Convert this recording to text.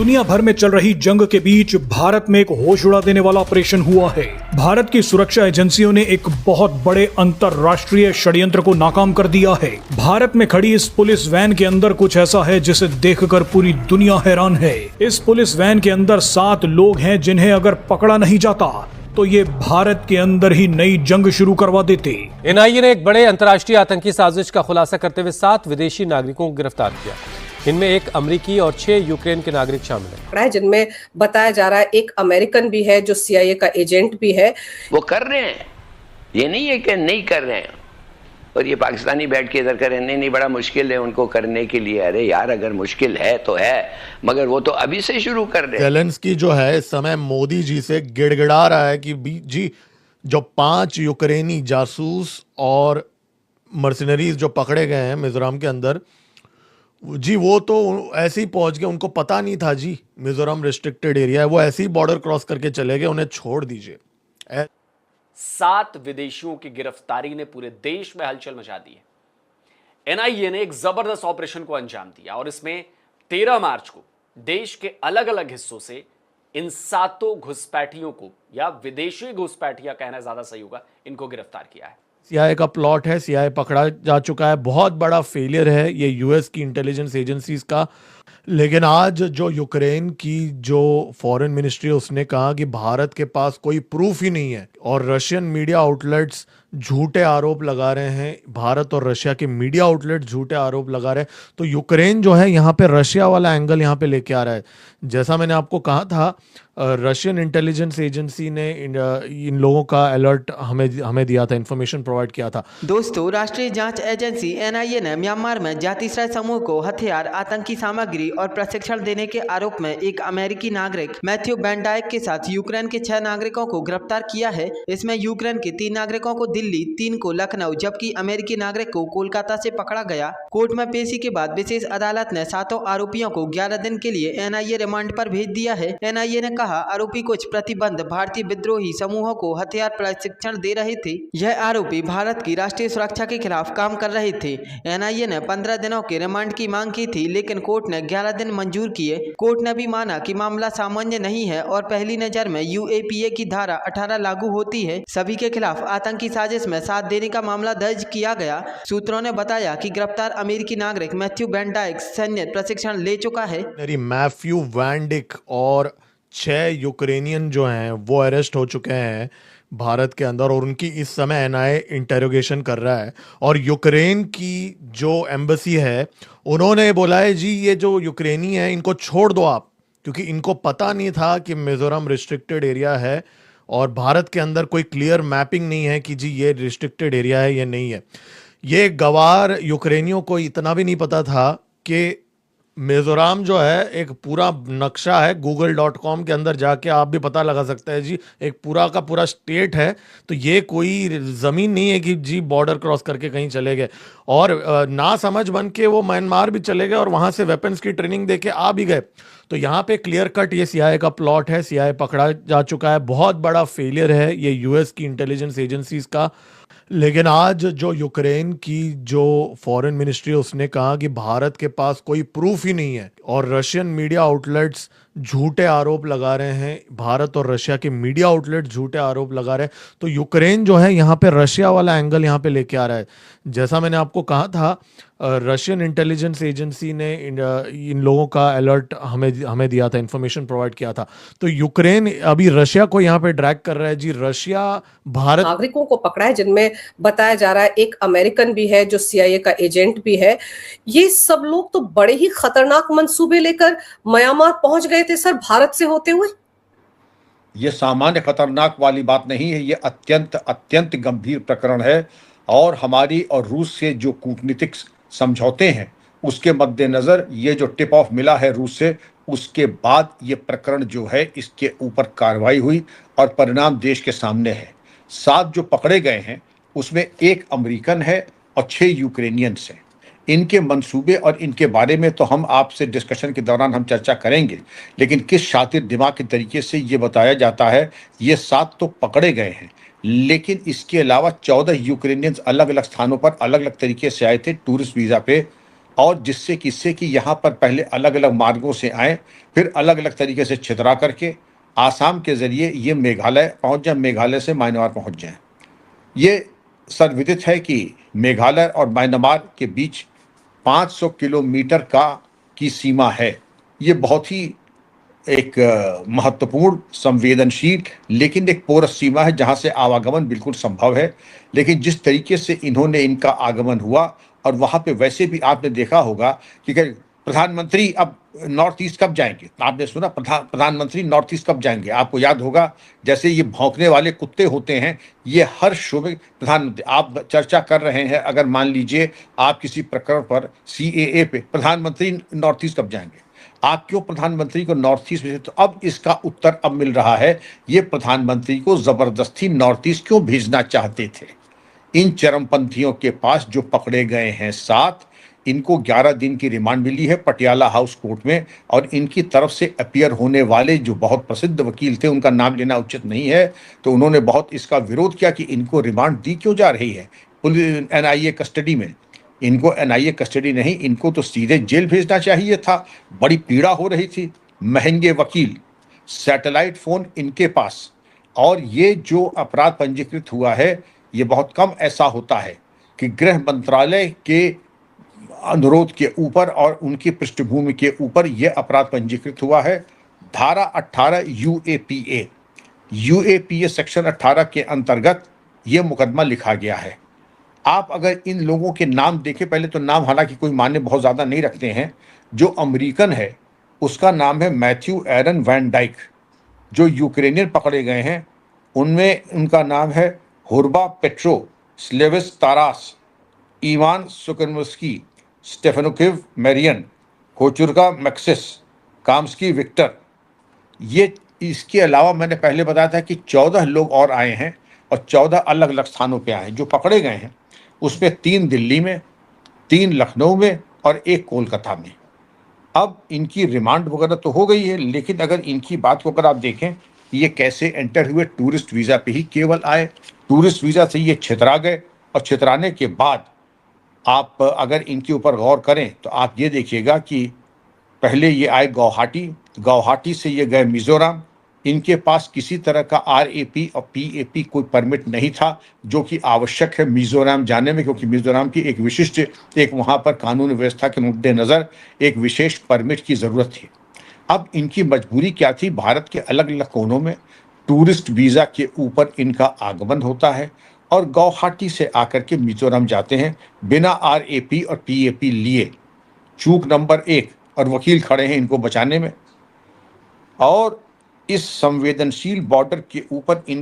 दुनिया भर में चल रही जंग के बीच भारत में एक होश उड़ा देने वाला ऑपरेशन हुआ है। भारत की सुरक्षा एजेंसियों ने एक बहुत बड़े अंतरराष्ट्रीय षड्यंत्र को नाकाम कर दिया है। भारत में खड़ी इस पुलिस वैन के अंदर कुछ ऐसा है जिसे देखकर पूरी दुनिया हैरान है। इस पुलिस वैन के अंदर 7 लोग हैं जिन्हें अगर पकड़ा नहीं जाता तो ये भारत के अंदर ही नई जंग शुरू करवा देते। एनआईए ने एक बड़े अंतर्राष्ट्रीय आतंकी साजिश का खुलासा करते हुए 7 विदेशी नागरिकों को गिरफ्तार किया। इनमें एक अमेरिकी और 6 यूक्रेन के नागरिक शामिल हैं, जिनमें बताया जा रहा है एक अमेरिकन भी है जो सीआईए का एजेंट भी है। वो कर रहे हैं, ये नहीं है कि नहीं कर रहे हैं। और ये पाकिस्तानी बैठ के इधर करें, नहीं बड़ा मुश्किल है उनको करने के लिए। अरे यार, अगर मुश्किल है तो है, मगर वो तो अभी से शुरू कर रहे हैं। ज़ेलेंस्की जो है इस समय मोदी जी से गिड़गिड़ा रहा है कि जी जो 5 यूक्रेनी जासूस और मर्सिनरीज जो पकड़े गए हैं मिजोरम के अंदर, जी वो तो ऐसे ही पहुंच गए, उनको पता नहीं था जी मिजोरम रिस्ट्रिक्टेड एरिया है, वो ऐसे ही बॉर्डर क्रॉस करके चले गए, उन्हें छोड़ दीजिए। 7 विदेशियों की गिरफ्तारी ने पूरे देश में हलचल मचा दी है। एनआईए ने एक जबरदस्त ऑपरेशन को अंजाम दिया और इसमें 13 मार्च को देश के अलग अलग हिस्सों से इन 7 घुसपैठियों को, या विदेशी घुसपैठिया कहना ज्यादा सही होगा, इनको गिरफ्तार किया है। सीआईए का प्लॉट है, सीआईए पकड़ा जा चुका है, बहुत बड़ा फेलियर है ये यूएस की इंटेलिजेंस एजेंसीज का। लेकिन आज जो यूक्रेन की जो फॉरेन मिनिस्ट्री है उसने कहा कि भारत के पास कोई प्रूफ ही नहीं है और रशियन मीडिया आउटलेट्स झूठे आरोप लगा रहे हैं, भारत और रशिया के मीडिया आउटलेट झूठे आरोप लगा रहे हैं। तो यूक्रेन जो है यहाँ पे रशिया वाला एंगल यहाँ पे लेके आ रहा है। जैसा मैंने आपको कहा था, रशियन इंटेलिजेंस एजेंसी ने इन लोगों का अलर्ट हमें दिया था, इंफॉर्मेशन प्रोवाइड किया था। दोस्तों, राष्ट्रीय जांच एजेंसी एनआईए ने म्यांमार में जातिश्रय समूह को हथियार, आतंकी सामग्री और प्रशिक्षण देने के आरोप में एक अमेरिकी नागरिक मैथ्यू वैन डाइक के साथ यूक्रेन के 6 नागरिकों को गिरफ्तार किया है। इसमें यूक्रेन के 3 नागरिकों को दिल्ली, 3 को लखनऊ, जबकि अमेरिकी नागरिक को कोलकाता से पकड़ा गया। कोर्ट में पेशी के बाद विशेष अदालत ने 7 आरोपियों को 11 दिन के लिए एनआईए रिमांड पर भेज दिया है। एनआईए ने कहा, आरोपी कुछ प्रतिबंध भारतीय विद्रोही समूहों को हथियार प्रशिक्षण दे रहे थे। यह आरोपी भारत की राष्ट्रीय सुरक्षा के खिलाफ काम कर रहे थे। एनआईए ने 15 दिनों के रिमांड की मांग की थी, लेकिन कोर्ट ने 11 दिन मंजूर किए। कोर्ट ने भी माना कि मामला सामान्य नहीं है और पहली नजर में यूएपीए की धारा 18 लागू होती है। सभी के खिलाफ आतंकी साजिश में साथ देने का मामला दर्ज किया गया। सूत्रों ने बताया कि गिरफ्तार अमेरिकी नागरिक मैथ्यू वैन डाइक सैन्य प्रशिक्षण ले चुका है। मैथ्यू वैन डाइक और 6 यूक्रेनियन जो हैं वो अरेस्ट हो चुके हैं भारत के अंदर और उनकी इस समय एनआईए इंटेरोगेशन कर रहा है। और यूक्रेन की जो एम्बेसी है उन्होंने बोला है, जी ये जो यूक्रेनी है इनको छोड़ दो आप, क्योंकि इनको पता नहीं था कि मिजोरम रिस्ट्रिक्टेड एरिया है और भारत के अंदर कोई क्लियर मैपिंग नहीं है कि जी ये रिस्ट्रिक्टेड एरिया है या नहीं है। ये गवार यूक्रेनियों को इतना भी नहीं पता था कि मिजोरम जो है एक पूरा नक्शा है, google.com के अंदर जाके आप भी पता लगा सकते हैं जी, एक पूरा का पूरा स्टेट है। तो ये कोई ज़मीन नहीं है कि जी बॉर्डर क्रॉस करके कहीं चले गए और ना समझ बन के वो म्यांमार भी चले गए और वहाँ से वेपन्स की ट्रेनिंग दे के आ भी गए। तो यहाँ पे क्लियर कट ये सीआईए का प्लॉट है, सीआईए पकड़ा जा चुका है, बहुत बड़ा फेलियर है ये यूएस की इंटेलिजेंस एजेंसीज का। लेकिन आज जो यूक्रेन की जो फॉरेन मिनिस्ट्री है उसने कहा कि भारत के पास कोई प्रूफ ही नहीं है और रशियन मीडिया आउटलेट्स झूठे आरोप लगा रहे हैं, भारत और रशिया के मीडिया आउटलेट झूठे आरोप लगा रहे हैं। तो यूक्रेन जो है यहाँ पे रशिया वाला एंगल यहाँ पे लेके आ रहा है। जैसा मैंने आपको कहा था, रशियन इंटेलिजेंस एजेंसी ने इन लोगों का अलर्ट हमें दिया था, इंफॉर्मेशन प्रोवाइड किया था। तो यूक्रेन अभी रशिया को यहाँ पे ड्रैग कर रहा है जी। रशिया भारत नागरिकों को पकड़ा है जिनमें बताया जा रहा है एक अमेरिकन भी है जो सीआईए का एजेंट भी है। ये सब लोग तो बड़े ही खतरनाक मंसूबे लेकर म्यांमार पहुंच गए थे सर, भारत से होते हुए। ये सामान्य खतरनाक वाली बात नहीं है, ये अत्यंत गंभीर प्रकरण है और हमारी और रूस से जो कूटनीतिक समझौते हैं उसके मद्देनजर ये जो टिप ऑफ मिला है रूस से, उसके बाद ये प्रकरण जो है इसके ऊपर कार्रवाई हुई और परिणाम देश के सामने है। 7 जो पकड़े गए हैं उसमें एक अमेरिकन है और 6 यूक्रेनियंस हैं। इनके मंसूबे और इनके बारे में तो हम आपसे डिस्कशन के दौरान हम चर्चा करेंगे, लेकिन किस शातिर दिमाग के तरीके से ये बताया जाता है, ये 7 तो पकड़े गए हैं, लेकिन इसके अलावा 14 यूक्रेनियंस अलग अलग स्थानों पर अलग अलग तरीके से आए थे टूरिस्ट वीज़ा पे और जिससे किससे कि यहाँ पर पहले अलग अलग मार्गों से आए, फिर अलग अलग तरीके से छितरा करके आसाम के जरिए ये मेघालय पहुँच जाए, मेघालय से म्यांमार पहुँच जाए। ये सर्वविदित है कि मेघालय और म्यांमार के बीच 500 किलोमीटर की सीमा है। ये बहुत ही एक महत्वपूर्ण, संवेदनशील लेकिन एक पोरस सीमा है जहां से आवागमन बिल्कुल संभव है। लेकिन जिस तरीके से इन्होंने इनका आगमन हुआ, और वहां पे वैसे भी आपने देखा होगा कि प्रधानमंत्री अब नॉर्थ ईस्ट कब जाएंगे, आपने सुना प्रधानमंत्री नॉर्थ ईस्ट कब जाएंगे। आपको याद होगा जैसे ये भौंकने वाले कुत्ते होते हैं, ये हर शोबे प्रधानमंत्री, आप चर्चा कर रहे हैं, अगर मान लीजिए आप किसी प्रकरण पर CAA पे, प्रधानमंत्री नॉर्थ ईस्ट कब जाएंगे, आप क्यों प्रधानमंत्री को नॉर्थ ईस्ट भेजे। तो अब इसका उत्तर अब मिल रहा है, ये प्रधानमंत्री को जबरदस्ती नॉर्थ ईस्ट क्यों भेजना चाहते थे। इन चरमपंथियों के पास जो पकड़े गए हैं 7, इनको 11 दिन की रिमांड मिली है पटियाला हाउस कोर्ट में, और इनकी तरफ से अपीयर होने वाले जो बहुत प्रसिद्ध वकील थे, उनका नाम लेना उचित नहीं है, तो उन्होंने बहुत इसका विरोध किया कि इनको रिमांड दी क्यों जा रही है NIA कस्टडी में। इनको NIA कस्टडी नहीं, इनको तो सीधे जेल भेजना चाहिए था। बड़ी पीड़ा हो रही थी, महंगे वकील, सैटेलाइट फोन इनके पास, और ये जो अपराध पंजीकृत हुआ है, ये बहुत कम ऐसा होता है कि गृह मंत्रालय के अनुरोध के ऊपर और उनकी पृष्ठभूमि के ऊपर यह अपराध पंजीकृत हुआ है। धारा 18 UAPA सेक्शन 18 के अंतर्गत यह मुकदमा लिखा गया है। आप अगर इन लोगों के नाम देखें, पहले तो नाम हालांकि कोई मान्य बहुत ज़्यादा नहीं रखते हैं। जो अमेरिकन है उसका नाम है मैथ्यू एरन वैन डाइक। जो यूक्रेनियन पकड़े गए हैं उनमें उनका नाम है Hurba Petro, Slavis Taras, Ivan Suknavsky, Stefanukiv Marian, Kochurka Maksis, Kamsky Viktor. ये इसके अलावा मैंने पहले बताया था कि 14 लोग और आए हैं, और 14 अलग अलग स्थानों पे आए हैं। जो पकड़े गए हैं उसमें 3 दिल्ली में, 3 लखनऊ में और 1 कोलकाता में। अब इनकी रिमांड वगैरह तो हो गई है, लेकिन अगर इनकी बात को अगर आप देखें, ये कैसे एंटर हुए, टूरिस्ट वीज़ा पे ही केवल आए। टूरिस्ट वीज़ा से ये छितरा गए, और छितराने के बाद आप अगर इनके ऊपर गौर करें तो आप ये देखिएगा कि पहले ये आए गुवाहाटी, गुवाहाटी से ये गए मिज़ोरम। इनके पास किसी तरह का RAP और PAP कोई परमिट नहीं था, जो कि आवश्यक है मिज़ोरम जाने में, क्योंकि मिज़ोरम की एक विशिष्ट, एक वहाँ पर कानून व्यवस्था के मद्देनज़र एक विशेष परमिट की ज़रूरत थी। अब इनकी मजबूरी क्या थी, भारत के अलग अलग कोनों में टूरिस्ट वीज़ा के ऊपर इनका आगमन होता है, और गुवाहाटी से आकर के मिज़ोरम जाते हैं बिना RAP और PAP लिए। चूक नंबर 1, और वकील खड़े हैं इनको बचाने में। और इस संवेदनशील बॉर्डर के ऊपर इनका